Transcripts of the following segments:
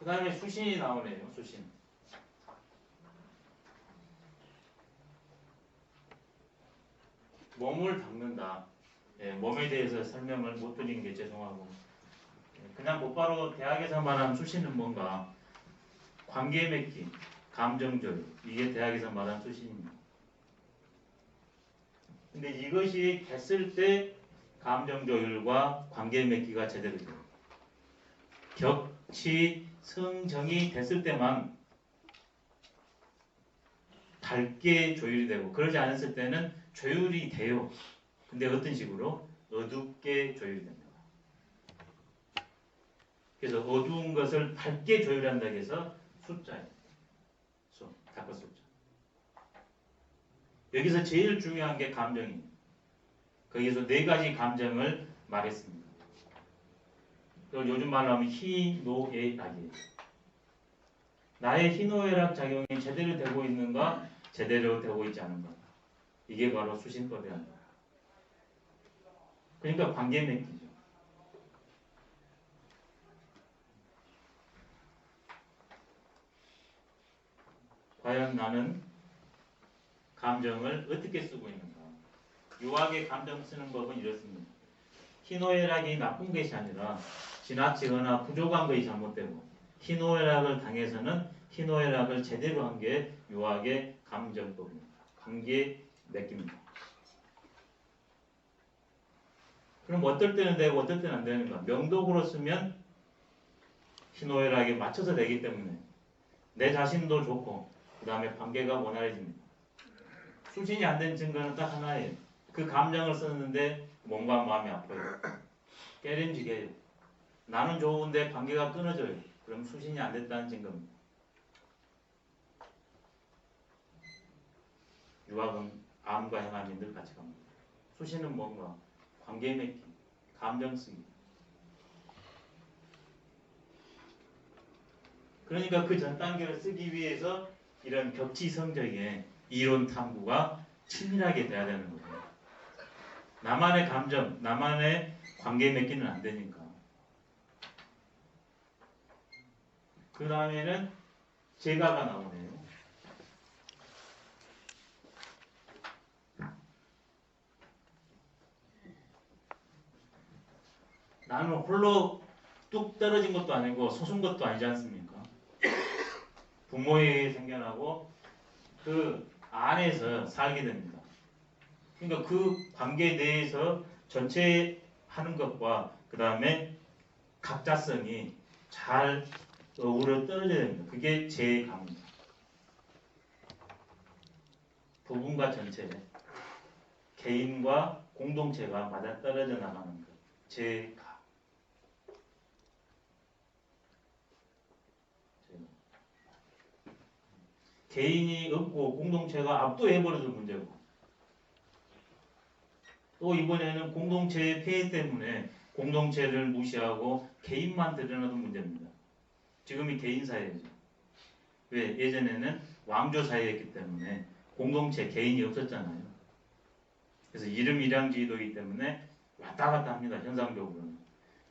그 다음에 수신이 나오네요. 수신. 몸을 닦는다. 예, 몸에 대해서 설명을 못 드린 게 죄송하고, 그냥 곧바로 대학에서 말하는 수신은 뭔가 관계 맺기, 감정 조율, 이게 대학에서 말하는 수신입니다. 근데 이것이 됐을 때 감정 조율과 관계 맺기가 제대로 돼요. 격치, 성정이 됐을 때만 밝게 조율이 되고, 그러지 않았을 때는 조율이 돼요. 근데 어떤 식으로? 어둡게 조율이 됩니다. 그래서 어두운 것을 밝게 조율한다고 해서 숫자예요. 수, 닫고 숫자. 여기서 제일 중요한 게 감정입니다. 거기서 4가지 감정을 말했습니다. 그걸 요즘 말로 하면 희노애락이에요. 나의 희노애락 작용이 제대로 되고 있는가, 제대로 되고 있지 않은가. 이게 바로 수신법이란다. 그러니까 관계 맺기죠. 과연 나는 감정을 어떻게 쓰고 있는가. 유학의 감정 쓰는 법은 이렇습니다. 희노애락이 나쁜 것이 아니라 지나치거나 부족한 것이 잘못되고, 희노애락을 당해서는 희노애락을 제대로 한 게 유학의 감정법입니다. 관계 맺기입니다. 그럼 어떨 때는 되고 어떨 때는 안 되는가? 명독으로 쓰면 희노애락에 맞춰서 되기 때문에 내 자신도 좋고 그 다음에 관계가 원활해집니다. 수신이 안 된 증거는 딱 하나예요. 그 감정을 썼는데 몸과 마음이 아파요. 깨름지게요. 나는 좋은데 관계가 끊어져요. 그럼 수신이 안 됐다는 증거입니다. 유학은 암과 행함이 늘 같이 갑니다. 수신은 뭔가? 관계 맺기, 감정 쓰기. 그러니까 그 전 단계를 쓰기 위해서 이런 격치성적의 이론 탐구가 치밀하게 돼야 되는 거예요. 나만의 감정, 나만의 관계 맺기는 안 되니까. 그 다음에는 제가가 나오네요. 나는 홀로 뚝 떨어진 것도 아니고 소순 것도 아니지 않습니까? 부모에게 생겨나고 그 안에서 살게 됩니다. 그러니까 그 관계 내에서 전체 하는 것과 그 다음에 각자성이 잘 어우러 떨어져야 됩니다. 그게 제가입니다. 부분과 전체, 개인과 공동체가 맞아떨어져 나가는 것. 제가. 개인이 없고 공동체가 압도해버려도 문제고, 또 이번에는 공동체의 폐해 때문에 공동체를 무시하고 개인만 드러나도 문제입니다. 지금이 개인 사회죠. 왜? 예전에는 왕조 사회였기 때문에 공동체, 개인이 없었잖아요. 그래서 이름이량지도이기 때문에 왔다 갔다 합니다. 현상적으로는.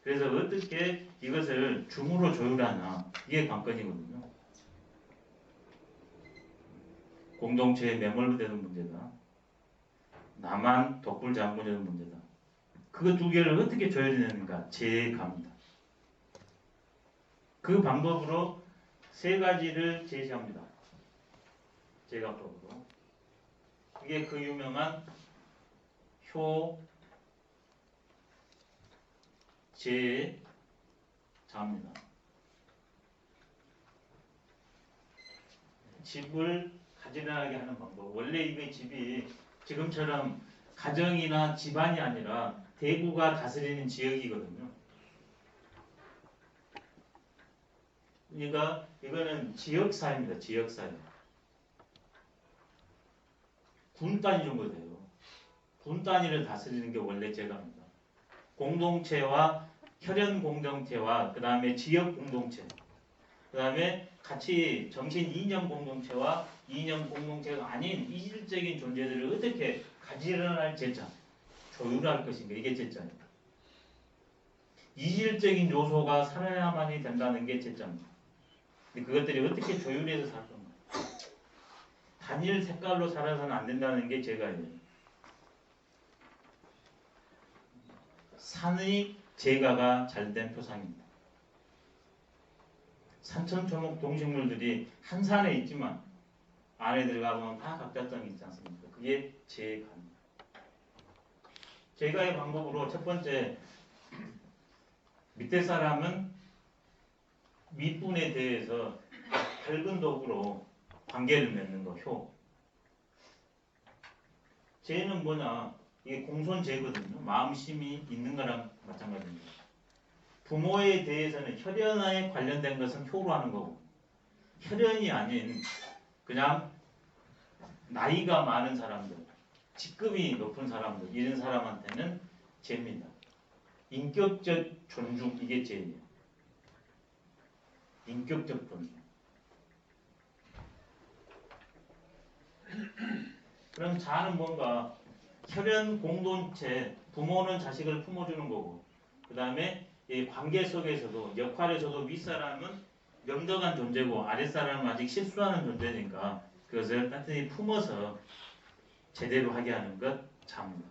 그래서 어떻게 이것을 줌으로 조율하냐, 이게 관건이거든요. 공동체에 매몰되는 문제다. 나만 독불장군이라는 문제다. 그 두 개를 어떻게 조율해내는가? 제가입니다. 그 방법으로 3가지를 제시합니다. 제가법으로. 이게 그 유명한 효제자입니다. 집을 가지런하게 하는 방법. 원래 이게 집이 지금처럼 가정이나 집안이 아니라 대구가 다스리는 지역이거든요. 그러니까 이거는 지역사회입니다. 지역사회. 군 단위 정도 돼요. 군 단위를 다스리는 게 원래 제가입니다. 공동체와 혈연 공동체와 그 다음에 지역 공동체, 그 다음에 같이 정신 이념 공동체와 이념 공동체가 아닌 이질적인 존재들을 어떻게 가지런할 제자, 조율할 것인가, 이게 제자입니다. 이질적인 요소가 살아야만이 된다는 게 제자입니다. 근데 그것들이 어떻게 조율해서 살 건가? 단일 색깔로 살아서는 안 된다는 게 제가 이제 산의 제가가 잘된 표상입니다. 산천초목 동식물들이 한 산에 있지만 안에 들어가보면 다 각자성이 있지 않습니까? 그게 제가입니다. 제가의 방법으로 첫 번째, 밑에 사람은 윗분에 대해서 밝은 도구로 관계를 맺는 거, 효. 제는 뭐냐? 이게 공손제거든요. 마음심이 있는 거랑 마찬가지입니다. 부모에 대해서는 혈연에 관련된 것은 효로 하는 거고, 혈연이 아닌 그냥 나이가 많은 사람들, 직급이 높은 사람들, 이런 사람한테는 제입니다. 인격적 존중, 이게 제예요. 인격적 존중. 그럼 자는 뭔가 혈연 공동체, 부모는 자식을 품어주는 거고, 그 다음에 이 관계 속에서도 역할에서도 윗사람은 명덕한 존재고 아랫사람은 아직 실수하는 존재니까 그것을 따뜻히 품어서 제대로 하게 하는 것 자입니다.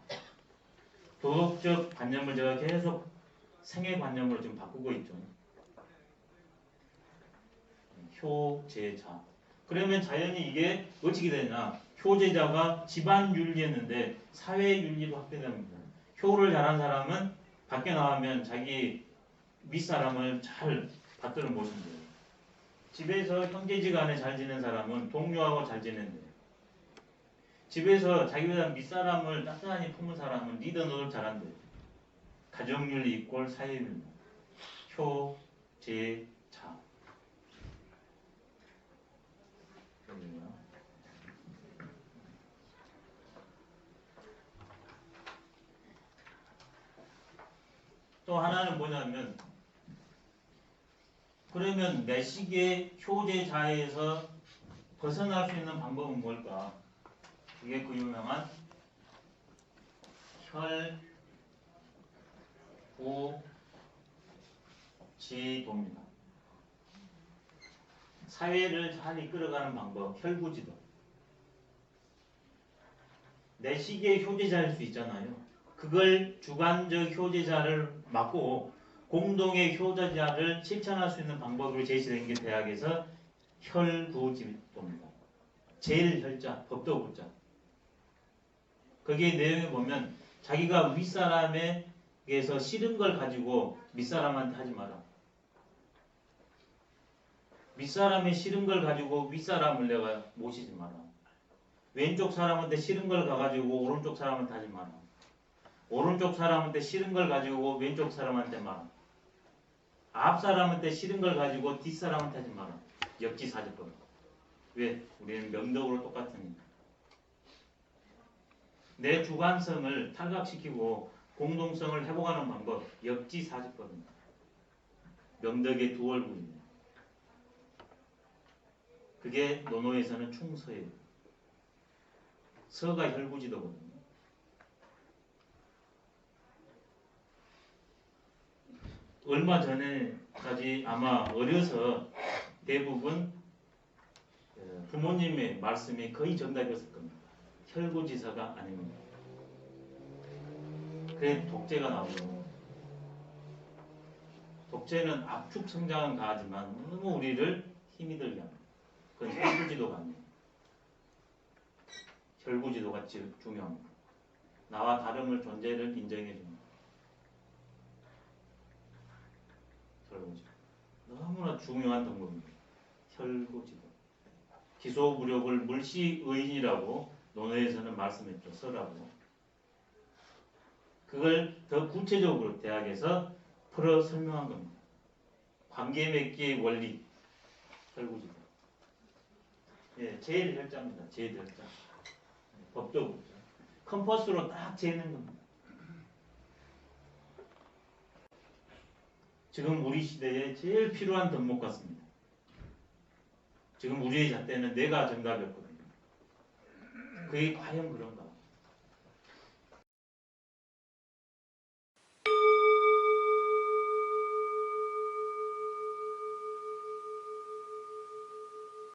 도덕적 관념을 제가 계속 생애관념으로 지금 바꾸고 있죠. 효제자. 그러면 자연히 이게 어떻게 되냐? 효제자가 집안윤리였는데 사회윤리로 확대됩니다. 효를 잘한 사람은 밖에 나가면 자기 윗사람을 잘 받들어 모신대요. 집에서 형제지간에 잘 지낸 사람은 동료하고 잘 지낸대요. 집에서 자기보다 윗사람을 따뜻하게 품은 사람은 리더 노릇 잘한대요. 가정윤리 이꼴 사회윤리. 효제자. 또 하나는 뭐냐면, 그러면 내식의 효제자에서 벗어날 수 있는 방법은 뭘까? 이게 그 유명한 혈구지도입니다. 사회를 잘 이끌어가는 방법, 혈구지도. 내식의 효제자일 수 있잖아요. 그걸 주관적 효제자를 맡고 공동의 효제자를 실천할 수 있는 방법으로 제시된 게 대학에서 혈구지도입니다. 제일 혈자, 법도 구자. 거기에 내용에 보면 자기가 윗사람에게서 싫은 걸 가지고 밑사람한테 하지 마라. 윗사람의 싫은 걸 가지고 윗사람을 내가 모시지 마라. 왼쪽 사람한테 싫은 걸 가가지고 오른쪽 사람한테 하지 마라. 오른쪽 사람한테 싫은 걸 가지고 왼쪽 사람한테 마라. 앞 사람한테 싫은 걸 가지고 뒷 사람한테 하지 마라. 역지사지법. 왜? 우리는 명덕으로 똑같으니까. 내 주관성을 탈각시키고 공동성을 회복하는 방법, 역지사지법입니다. 명덕의 두 얼굴입니다. 그게 논어에서는 충서예요. 서가 혈구지도거든요. 얼마 전에까지 아마 어려서 대부분 부모님의 말씀이 거의 정답이었을 겁니다. 혈구지서가 아닙니다. 그래 독재가 나오죠. 독재는 압축 성장은 가하지만 너무 우리를 힘이 들게 합니다. 그건 혈구지도가 아니에요. 혈구지도가 중요합니다. 나와 다름을 존재를 인정해 줍니다. 혈구지도. 너무나 중요한 덕목입니다. 혈구지도. 기소무력을 물시의인이라고 논어에서는 말씀했죠. 서라고. 그걸 더 구체적으로 대학에서 풀어 설명한 겁니다. 관계 맺기의 원리. 혈구지도. 예, 제일 혈자입니다. 제일 혈자. 법도 국자. 컴퍼스로 딱 재는 겁니다. 지금 우리 시대에 제일 필요한 덕목 같습니다. 지금 우리의 잣대는 내가 정답이었거든요. 그게 과연 그런가?